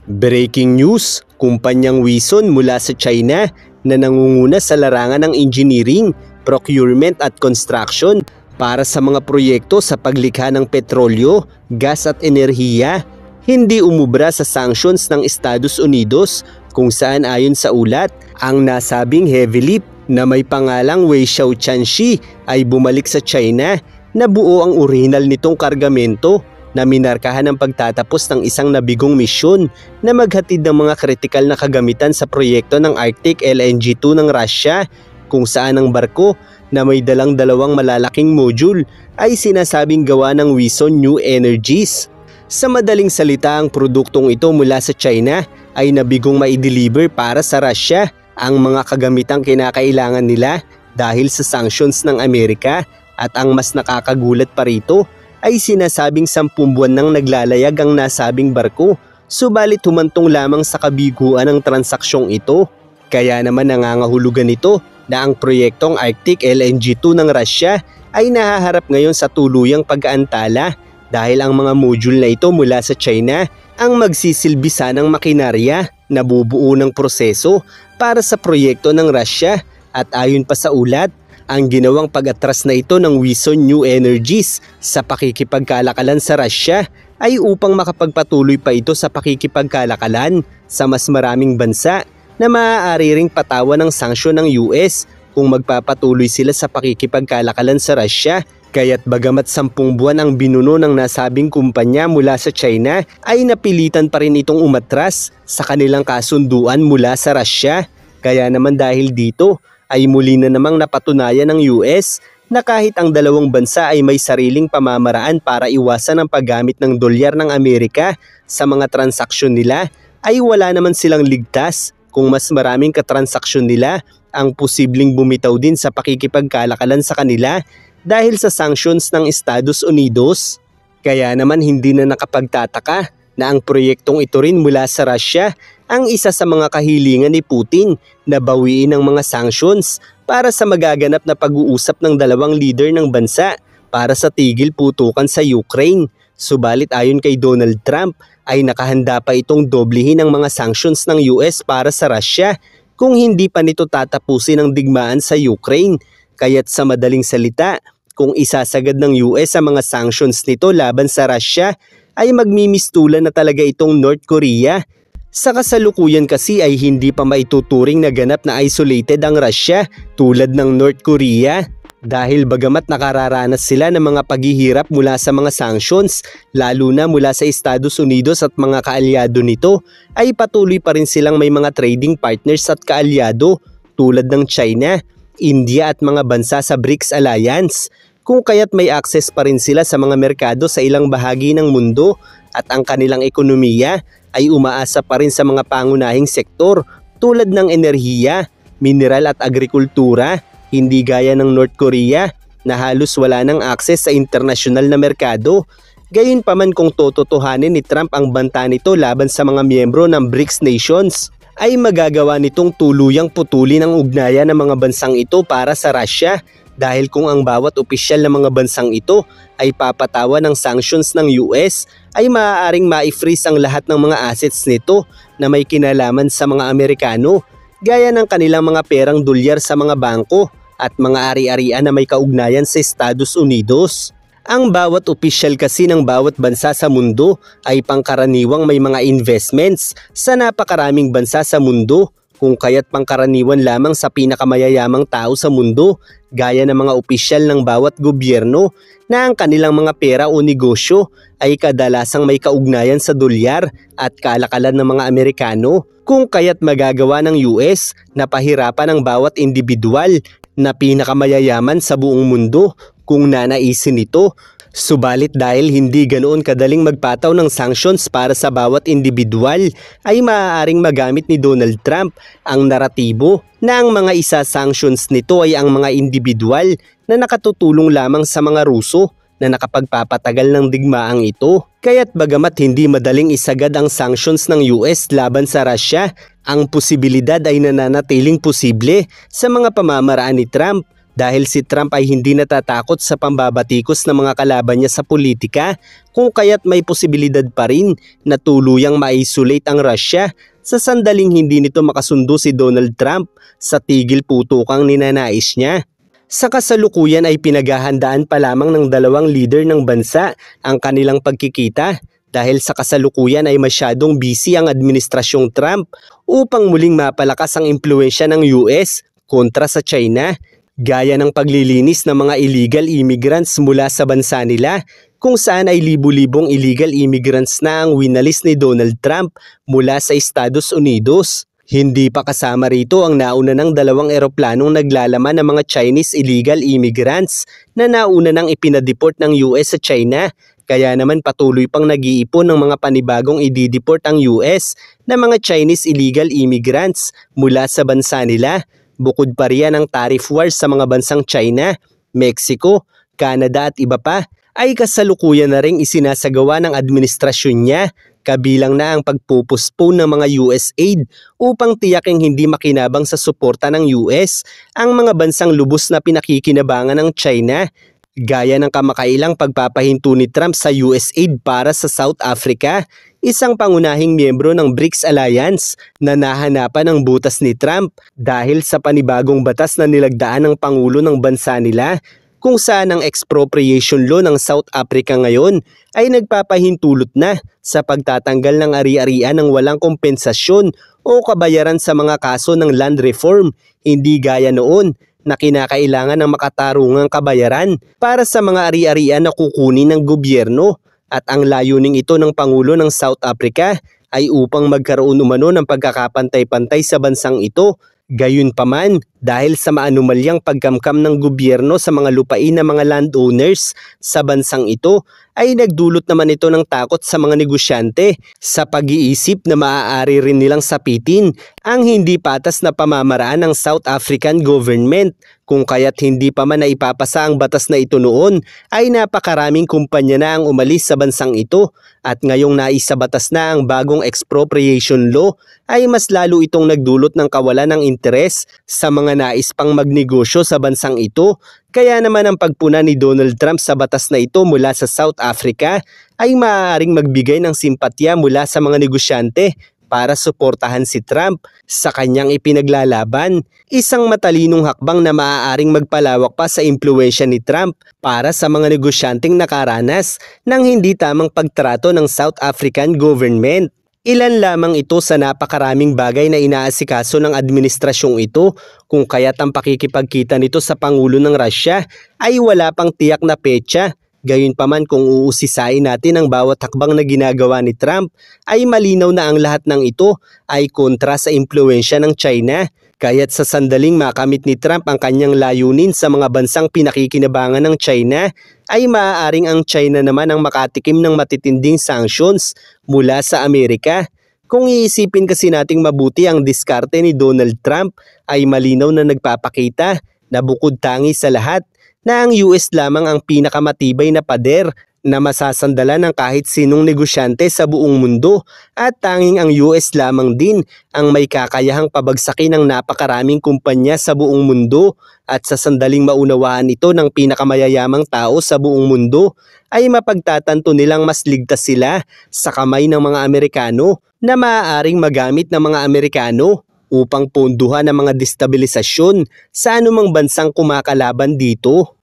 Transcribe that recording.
Breaking news, kumpanyang Wison mula sa China na nangunguna sa larangan ng engineering, procurement at construction para sa mga proyekto sa paglikha ng petrolyo, gas at enerhiya, hindi umubra sa sanctions ng Estados Unidos kung saan ayon sa ulat, ang nasabing heavy lift na may pangalang Weishao Tianxi ay bumalik sa China na buo ang orihinal nitong kargamento na minarkahan ng pagtatapos ng isang nabigong misyon na maghatid ng mga kritikal na kagamitan sa proyekto ng Arctic LNG 2 ng Russia, kung saan ang barko na may dalang dalawang malalaking module ay sinasabing gawa ng Wison New Energies. Sa madaling salita, ang produktong ito mula sa China ay nabigong maideliver para sa Russia ang mga kagamitang kinakailangan nila dahil sa sanctions ng Amerika, at ang mas nakakagulat pa rito ay sinasabing 10 buwan nang naglalayag ang nasabing barko, subalit humantong lamang sa kabiguan ng transaksyon ito. Kaya naman nangangahulugan ito na ang proyektong Arctic LNG 2 ng Russia ay nahaharap ngayon sa tuluyang pag-aantala dahil ang mga module na ito mula sa China ang magsisilbi sanang makinarya na bubuo ng proseso para sa proyekto ng Russia, at ayon pa sa ulat, ang ginawang pag-atras na ito ng Wison New Energies sa pakikipagkalakalan sa Russia ay upang makapagpatuloy pa ito sa pakikipagkalakalan sa mas maraming bansa na maaari ring patawan ng sanksyon ng US kung magpapatuloy sila sa pakikipagkalakalan sa Russia. Kaya't bagamat 10 buwan ang binuno ng nasabing kumpanya mula sa China, ay napilitan pa rin itong umatras sa kanilang kasunduan mula sa Russia. Kaya naman dahil dito, ay muli na namang napatunayan ng US na kahit ang dalawang bansa ay may sariling pamamaraan para iwasan ang paggamit ng dolyar ng Amerika sa mga transaksyon nila, ay wala naman silang ligtas kung mas maraming katransaksyon nila ang posibleng bumitaw din sa pakikipagkalakalan sa kanila dahil sa sanctions ng Estados Unidos. Kaya naman hindi na nakapagtataka na ang proyektong ito rin mula sa Russia ang isa sa mga kahilingan ni Putin na bawiin ang mga sanctions para sa magaganap na pag-uusap ng dalawang leader ng bansa para sa tigil putukan sa Ukraine. Subalit ayon kay Donald Trump ay nakahanda pa itong doblehin ang mga sanctions ng US para sa Russia kung hindi pa nito tatapusin ang digmaan sa Ukraine. Kaya't sa madaling salita, kung isasagad ng US ang mga sanctions nito laban sa Russia, ay magmimistulan na talaga itong North Korea. Sa kasalukuyan kasi ay hindi pa maituturing na ganap na isolated ang Russia tulad ng North Korea, dahil bagamat nakararanas sila ng mga paghihirap mula sa mga sanctions, lalo na mula sa Estados Unidos at mga kaalyado nito, ay patuloy pa rin silang may mga trading partners at kaalyado tulad ng China, India at mga bansa sa BRICS Alliance, kung kaya't may access pa rin sila sa mga merkado sa ilang bahagi ng mundo, at ang kanilang ekonomiya ay umaasa pa rin sa mga pangunahing sektor tulad ng enerhiya, mineral at agrikultura, hindi gaya ng North Korea na halos wala ng access sa internasyonal na merkado. Gayunpaman, kung tototohanin ni Trump ang banta nito laban sa mga miyembro ng BRICS nations, ay magagawa nitong tuluyang putulin ang ugnayan ng mga bansang ito para sa Russia, dahil kung ang bawat opisyal ng mga bansang ito ay papatawan ng sanctions ng US, ay maaaring ma-freeze ang lahat ng mga assets nito na may kinalaman sa mga Amerikano, gaya ng kanilang mga perang dolyar sa mga bangko at mga ari-arian na may kaugnayan sa Estados Unidos. Ang bawat opisyal kasi ng bawat bansa sa mundo ay pangkaraniwang may mga investments sa napakaraming bansa sa mundo, kung kaya't pangkaraniwan lamang sa pinakamayayamang tao sa mundo, gaya ng mga opisyal ng bawat gobyerno, na ang kanilang mga pera o negosyo ay kadalasang may kaugnayan sa dolyar at kalakalan ng mga Amerikano, kung kaya't magagawa ng US na pahirapan ang bawat individual na pinakamayayaman sa buong mundo kung nanaisin ito. Subalit dahil hindi ganoon kadaling magpataw ng sanctions para sa bawat individual, ay maaaring magamit ni Donald Trump ang naratibo na ang mga isa-sanctions nito ay ang mga individual na nakatutulong lamang sa mga Ruso na nakapagpapatagal ng digmaang ito. Kaya't bagamat hindi madaling isagad ang sanctions ng US laban sa Russia, ang posibilidad ay nananatiling posible sa mga pamamaraan ni Trump dahil si Trump ay hindi natatakot sa pambabatikos ng mga kalaban niya sa politika, kung kaya't may posibilidad pa rin na tuluyang ma-isolate ang Russia sa sandaling hindi nito makasundo si Donald Trump sa tigil putukang ninanais niya. Sa kasalukuyan ay pinaghahandaan pa lamang ng dalawang leader ng bansa ang kanilang pagkikita dahil sa kasalukuyan ay masyadong busy ang administrasyong Trump upang muling mapalakas ang impluwensya ng US kontra sa China, gaya ng paglilinis ng mga illegal immigrants mula sa bansa nila, kung saan ay libu-libong illegal immigrants na ang winalis ni Donald Trump mula sa Estados Unidos. Hindi pa kasama rito ang nauna ng dalawang eroplanong naglalaman ng mga Chinese illegal immigrants na nauna nang ipinadeport ng US sa China. Kaya naman patuloy pang nag-iipon ng mga panibagong idideport ang US na mga Chinese illegal immigrants mula sa bansa nila. Bukod pa riyan ang tariff wars sa mga bansang China, Mexico, Canada at iba pa ay kasalukuyan na ring isinasagawa ng administrasyon niya, kabilang na ang pagpupuspone ng mga US aid upang tiyaking hindi makinabang sa suporta ng US ang mga bansang lubos na pinakikinabangan ng China, gaya ng kamakailang pagpapahinto ni Trump sa US aid para sa South Africa, isang pangunahing miyembro ng BRICS Alliance na nahanapan ng butas ni Trump dahil sa panibagong batas na nilagdaan ng Pangulo ng bansa nila, kung saan ang expropriation law ng South Africa ngayon ay nagpapahintulot na sa pagtatanggal ng ari-arian ng walang kompensasyon o kabayaran sa mga kaso ng land reform, hindi gaya noon na kinakailangan ng makatarungang kabayaran para sa mga ari-arian na kukunin ng gobyerno, at ang layuning ito ng Pangulo ng South Africa ay upang magkaroon umano ng pagkakapantay-pantay sa bansang ito. Gayunpaman, dahil sa maanumalyang pagkamkam ng gobyerno sa mga lupain ng mga landowners sa bansang ito, ay nagdulot naman ito ng takot sa mga negosyante sa pag-iisip na maaari rin nilang sapitin ang hindi patas na pamamaraan ng South African government. Kung kaya't hindi pa man naipapasa ang batas na ito noon, ay napakaraming kumpanya na ang umalis sa bansang ito, at ngayong naisabatas na ang bagong expropriation law ay mas lalo itong nagdulot ng kawalan ng interes sa mga nais pang magnegosyo sa bansang ito. Kaya naman ang pagpuna ni Donald Trump sa batas na ito mula sa South Africa ay maaaring magbigay ng simpatya mula sa mga negosyante para suportahan si Trump sa kanyang ipinaglalaban, isang matalinong hakbang na maaaring magpalawak pa sa impluwensya ni Trump para sa mga negosyanteng nakaranas ng hindi tamang pagtrato ng South African government. Ilan lamang ito sa napakaraming bagay na inaasikaso ng administrasyong ito, kung kaya't ang pakikipagkita nito sa Pangulo ng Russia ay wala pang tiyak na petsa. Gayunpaman, kung uusisain natin ang bawat hakbang na ginagawa ni Trump, ay malinaw na ang lahat ng ito ay kontra sa impluwensya ng China. Kaya't sa sandaling makamit ni Trump ang kanyang layunin sa mga bansang pinakikinabangan ng China, ay maaaring ang China naman ang makatikim ng matitinding sanctions mula sa Amerika. Kung iisipin kasi nating mabuti ang diskarte ni Donald Trump, ay malinaw na nagpapakita na bukod tangi sa lahat na ang US lamang ang pinakamatibay na pader na masasandalan ng kahit sinong negosyante sa buong mundo, at tanging ang US lamang din ang may kakayahang pabagsakin ng napakaraming kumpanya sa buong mundo, at sa sandaling maunawaan ito ng pinakamayayamang tao sa buong mundo ay mapagtatanto nilang mas ligtas sila sa kamay ng mga Amerikano na maaaring magamit ng mga Amerikano upang ponduhan ang mga destabilisasyon sa anumang bansang kumakalaban dito.